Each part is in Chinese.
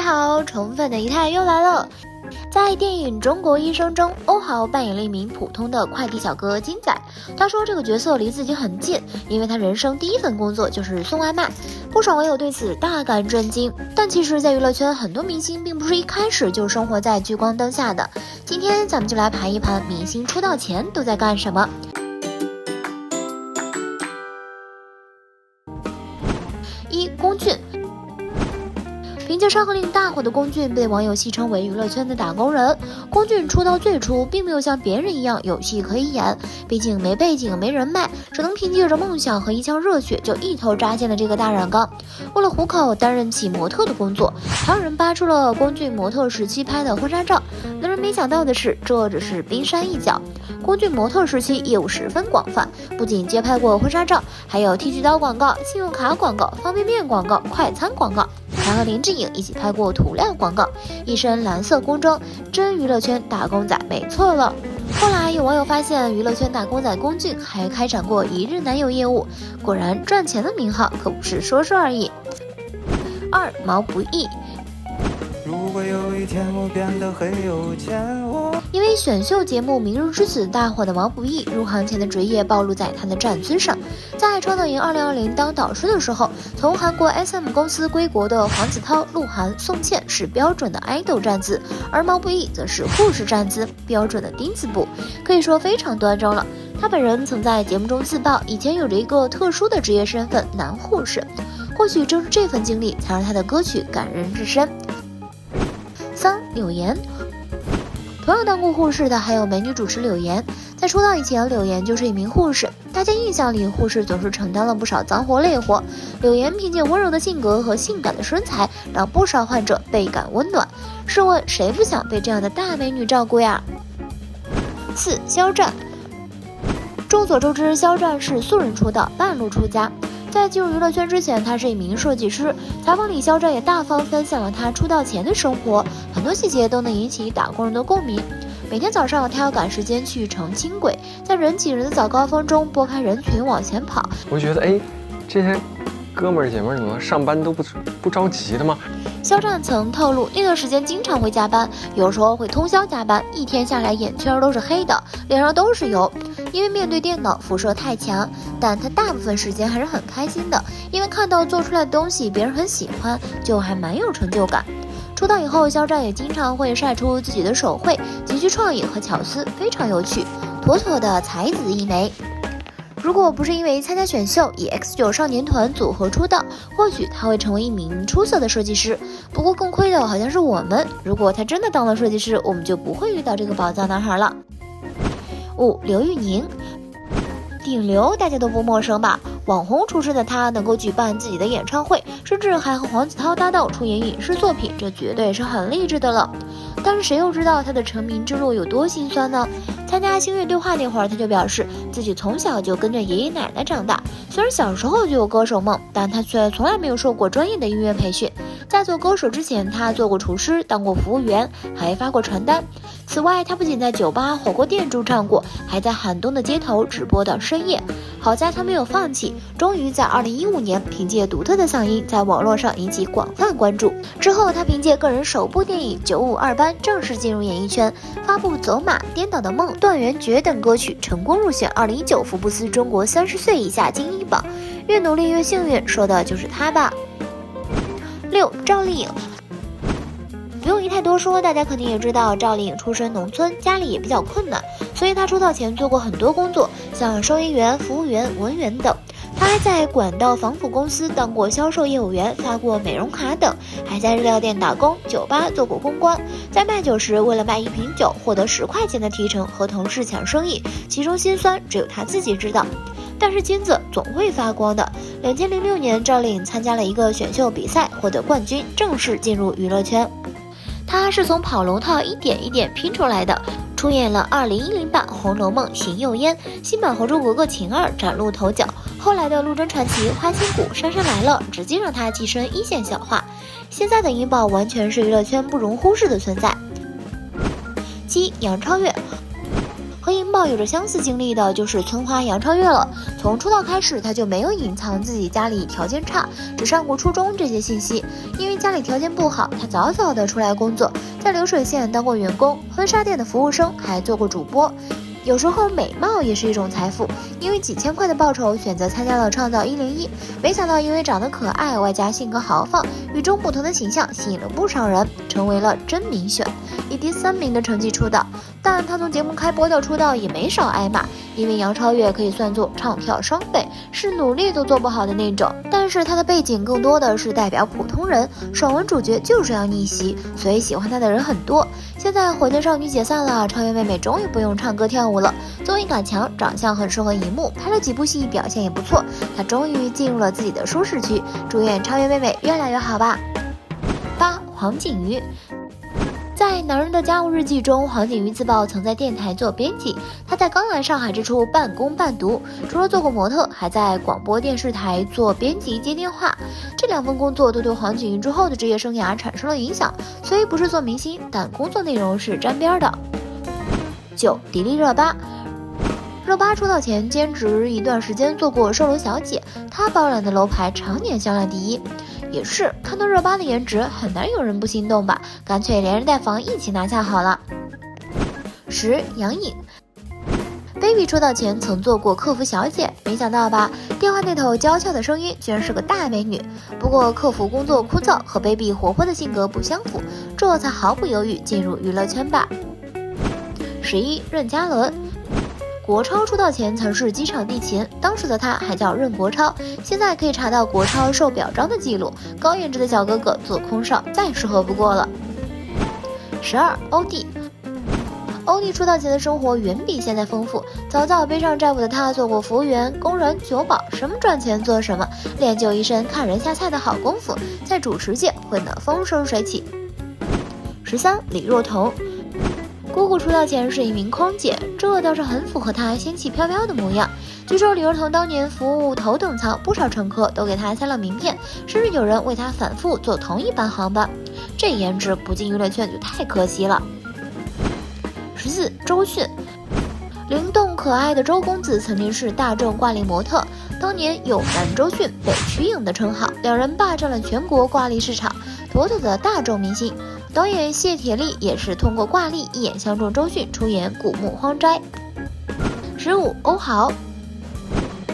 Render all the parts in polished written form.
好，宠粉的一太又来了。在电影《中国医生》中，欧豪扮演了一名普通的快递小哥金仔。他说这个角色离自己很近，因为他人生第一份工作就是送外卖。不少网友对此大感震惊。但其实，在娱乐圈，很多明星并不是一开始就生活在聚光灯下的。今天咱们就来盘一盘明星出道前都在干什么。1. 龚俊。凭借《山河令》大火的龚俊被网友戏称为娱乐圈的打工人。龚俊出道最初并没有像别人一样有戏可以演，毕竟没背景没人脉，只能凭借着梦想和一腔热血就一头扎进了这个大染缸。为了糊口，担任起模特的工作。还有人扒出了龚俊模特时期拍的婚纱照，令人没想到的是，这只是冰山一角。龚俊模特时期业务十分广泛，不仅接拍过婚纱照，还有剃须刀广告、信用卡广告、方便面广告、快餐广告，还和林志颖一起拍过涂料广告，一身蓝色工装，真娱乐圈打工仔没错了。后来有网友发现，娱乐圈打工仔龚俊还开展过一日男友业务，果然赚钱的名号可不是说说而已。2. 毛不易。如果有一天我变得很有钱，因为选秀节目《明日之子》大火的毛不易，入行前的职业暴露在他的站姿上。在创造营2020当导师的时候，从韩国 SM 公司归国的黄子韬、鹿晗、宋茜是标准的爱豆站姿，而毛不易则是护士站姿，标准的丁字步，可以说非常端庄了。他本人曾在节目中自曝，以前有着一个特殊的职业身份——男护士。或许正是这份经历，才让他的歌曲感人至深。3. 柳岩。同样当过护士的还有美女主持柳岩。在出道以前，柳岩就是一名护士。大家印象里，护士总是承担了不少脏活累活。柳岩凭借温柔的性格和性感的身材，让不少患者倍感温暖。试问谁不想被这样的大美女照顾呀？4. 肖战。众所周知，肖战是素人出道，半路出家。在进入娱乐圈之前，他是一名设计师。采访里，肖战也大方分享了他出道前的生活，很多细节都能引起打工人的共鸣。每天早上，他要赶时间去乘轻轨，在人挤人的早高峰中拨开人群往前跑。我觉得，这些哥们儿姐们儿怎么上班都不着急的吗？肖战曾透露，那段时间经常会加班，有时候会通宵加班，一天下来眼圈都是黑的，脸上都是油。因为面对电脑辐射太强，但他大部分时间还是很开心的，因为看到做出来的东西别人很喜欢，就还蛮有成就感。出道以后，肖战也经常会晒出自己的手绘，极具创意和巧思，非常有趣，妥妥的才子一枚。如果不是因为参加选秀以 X9 少年团组合出道，或许他会成为一名出色的设计师。不过更亏的好像是我们，如果他真的当了设计师，我们就不会遇到这个宝藏男孩了。5. 刘宇宁。顶流大家都不陌生吧？网红出身的他能够举办自己的演唱会，甚至还和黄子韬搭档出演影视作品，这绝对是很励志的了。但是谁又知道他的成名之路有多心酸呢？参加星乐对话那会儿，他就表示自己从小就跟着爷爷奶奶长大，虽然小时候就有歌手梦，但他却从来没有受过专业的音乐培训。在做歌手之前，他做过厨师，当过服务员，还发过传单。此外，他不仅在酒吧、火锅店驻唱过，还在寒冬的街头直播到深夜。好在他没有放弃，终于在2015年凭借独特的嗓音在网络上引起广泛关注。之后，他凭借个人首部电影《952班》正式进入演艺圈，发布《走马》《颠倒的梦》《断垣绝》等歌曲，成功入选2019福布斯中国30岁以下精英榜。越努力越幸运，说的就是他吧。6. 赵丽颖。不用一太多说，大家肯定也知道，赵丽颖出身农村，家里也比较困难，所以她出道前做过很多工作，像收银员、服务员、文员等。她还在管道防腐公司当过销售业务员，发过美容卡等，还在日料店打工，酒吧做过公关。在卖酒时，为了卖一瓶酒获得10块钱的提成，和同事抢生意，其中辛酸只有她自己知道。但是金子总会发光的。2006年，赵丽颖参加了一个选秀比赛，获得冠军，正式进入娱乐圈。她是从跑龙套一点一点拼出来的，出演了2010版《红楼梦》邢岫烟，新版《还珠格格》晴儿崭露头角，后来的《陆贞传奇》《花千骨》《杉杉来了》直接让她跻身一线小花。现在的颖宝完全是娱乐圈不容忽视的存在。7. 杨超越。和颖宝抱有着相似经历的就是村花杨超越了。从出道开始，她就没有隐藏自己家里条件差，只上过初中这些信息。因为家里条件不好，她早早的出来工作，在流水线当过员工，婚纱店的服务生，还做过主播。有时候美貌也是一种财富，因为几千块的报酬选择参加了创造101，没想到因为长得可爱，外加性格豪放，与众不同的形象吸引了不少人，成为了真民选，以第3名的成绩出道。但他从节目开播到出道也没少挨骂，因为杨超越可以算作唱跳双废，是努力都做不好的那种。但是他的背景更多的是代表普通人，爽文主角就是要逆袭，所以喜欢他的人很多。现在火箭少女解散了，超越妹妹终于不用唱歌跳舞了，综艺感强，长相很适合荧幕，拍了几部戏表现也不错，她终于进入了自己的舒适区，祝愿超越妹妹越来越好吧。8. 黄景瑜。在《男人的家务日记》中，黄景瑜自曝曾在电台做编辑。他在刚来上海之初半工半读，除了做过模特，还在广播电视台做编辑接电话。这2份工作都对黄景瑜之后的职业生涯产生了影响，虽不是做明星，但工作内容是沾边的。9. 迪丽热巴。热巴出道前兼职一段时间做过售楼小姐，她包揽的楼盘常年销量第1。也是看到热巴的颜值，很难有人不心动吧？干脆连人带房一起拿下好了。10. 杨颖。Baby 出道前曾做过客服小姐，没想到吧，电话那头娇俏的声音居然是个大美女。不过客服工作枯燥，和 Baby 活泼的性格不相符，这才毫不犹豫进入娱乐圈吧。11. 任嘉伦。国超出道前曾是机场地勤，当时的他还叫任国超，现在可以查到国超受表彰的记录。高颜值的小哥哥做空少再适合不过了。12. 欧弟。欧弟出道前的生活远比现在丰富，早早背上债务的他做过服务员、工人、酒保，什么赚钱做什么，练就一身看人下菜的好功夫，在主持界混得风生水起。13. 李若彤。姑姑出道前是一名空姐，这倒是很符合她仙气飘飘的模样。据说李若彤当年服务头等舱，不少乘客都给她塞了名片，甚至有人为她反复坐同一班航班。这颜值不进娱乐圈就太可惜了。14. 周迅。灵动可爱的周公子曾经是大众挂历模特，当年有男周迅、北瞿颖的称号，2人霸占了全国挂历市场，妥妥的大众明星。导演谢铁骊也是通过挂历一眼相中周迅，出演《古墓荒斋》。15. 欧豪。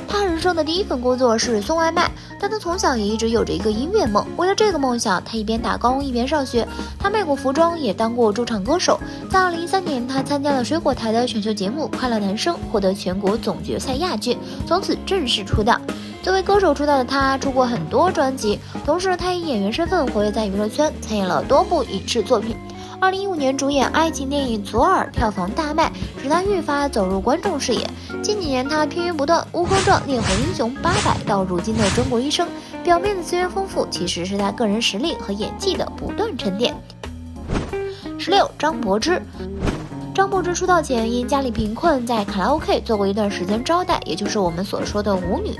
他人生的第1份工作是送外卖，但他从小也一直有着一个音乐梦。为了这个梦想，他一边打工一边上学。他卖过服装，也当过驻唱歌手。在2013年，他参加了水果台的选秀节目《快乐男声》，获得全国总决赛亚军，从此正式出道。作为歌手出道的他，出过很多专辑，同时他以演员身份活跃在娱乐圈，参演了多部影视作品。2015年主演爱情电影《左耳》，票房大卖，使他愈发走入观众视野。近几年他片源不断，《乌合传》《烈火英雄》800到如今的《中国医生》，表面的资源丰富，其实是他个人实力和演技的不断沉淀。16. 张柏芝。张柏芝出道前因家里贫困，在卡拉 OK 做过一段时间招待，也就是我们所说的舞女。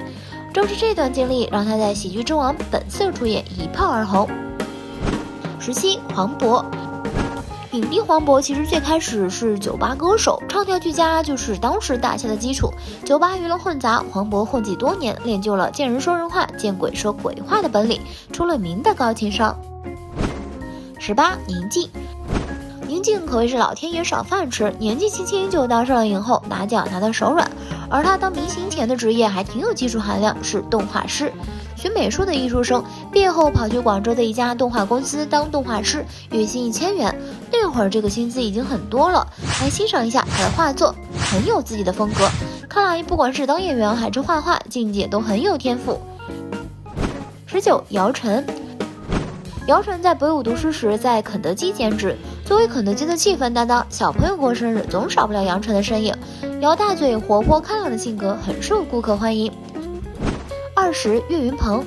正是这段经历让她在《喜剧之王》本色出演一炮而红。17. 黄渤。影帝黄渤其实最开始是酒吧歌手，唱跳俱佳就是当时打下的基础。酒吧娱乐混杂，黄渤混迹多年，练就了见人说人话，见鬼说鬼话的本领，出了名的高情商。18. 宁静。宁静可谓是老天爷赏饭吃，年纪轻轻就当上了影后，拿奖拿得手软。而她当明星前的职业还挺有技术含量，是动画师。学美术的艺术生，毕业后跑去广州的一家动画公司当动画师，月薪1000元。那会儿这个薪资已经很多了。来欣赏一下她的画作，很有自己的风格。看来不管是当演员还是画画，境界都很有天赋。19. 姚晨。姚晨在北舞读书时在肯德基兼职，作为肯德基的气氛担当，小朋友过生日总少不了姚晨的身影。姚大嘴活泼开朗的性格很受顾客欢迎。20. 岳云鹏。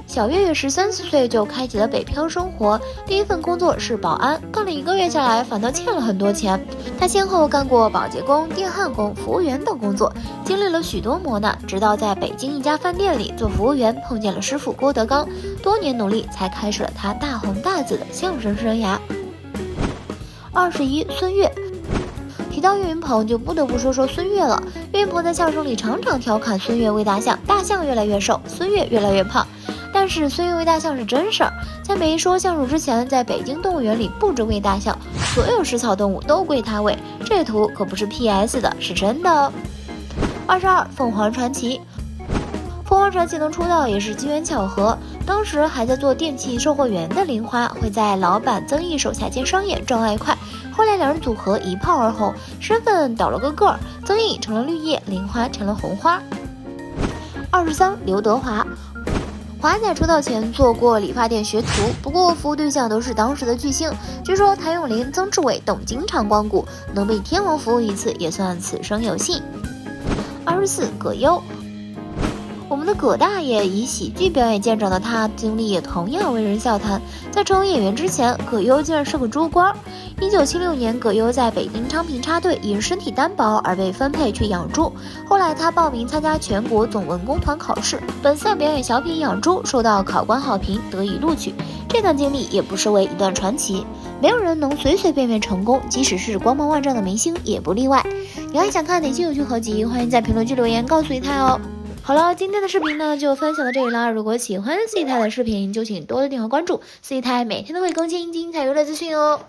小岳岳13、14岁就开启了北漂生活，第1份工作是保安，干了1个月下来反倒欠了很多钱。他先后干过保洁工、电焊工、服务员等工作，经历了许多磨难，直到在北京一家饭店里做服务员，碰见了师傅郭德纲，多年努力才开始了他大红大紫的相声生涯。21. 孙悦。提到岳云鹏，就不得不说孙越了。岳云鹏在相声里常常调侃孙越喂大象，大象越来越瘦，孙越越来越胖。但是孙越喂大象是真事儿，在没说相声之前，在北京动物园里布置喂大象，所有食草动物都归他喂。这图可不是 PS 的，是真的哦。22凤凰传奇。凤凰传奇能出道也是机缘巧合，当时还在做电器售货员的玲花会在老板曾毅手下兼商演赚外快，后来两人组合一炮而红，身份倒了个个儿，曾毅成了绿叶，玲花成了红花。23刘德华。华仔出道前做过理发店学徒，不过服务对象都是当时的巨星，据说谭咏麟、曾志伟等经常光顾，能被天王服务一次也算此生有幸。24葛优。我们的葛大爷以喜剧表演见长的他，经历也同样为人笑谈。在成为演员之前，葛优竟然是个猪倌。1976年，葛优在北京昌平插队，因身体单薄而被分配去养猪。后来他报名参加全国总文工团考试，本色表演小品养猪，受到考官好评，得以录取。这段经历也不失为一段传奇。没有人能随随便便成功，即使是光芒万丈的明星也不例外。你还想看哪些有趣合集？欢迎在评论区留言告诉一太哦。好了，今天的视频呢就分享到这里啦。如果喜欢四一太的视频，就请多多点和关注，四一太每天都会更新精彩娱乐资讯哦。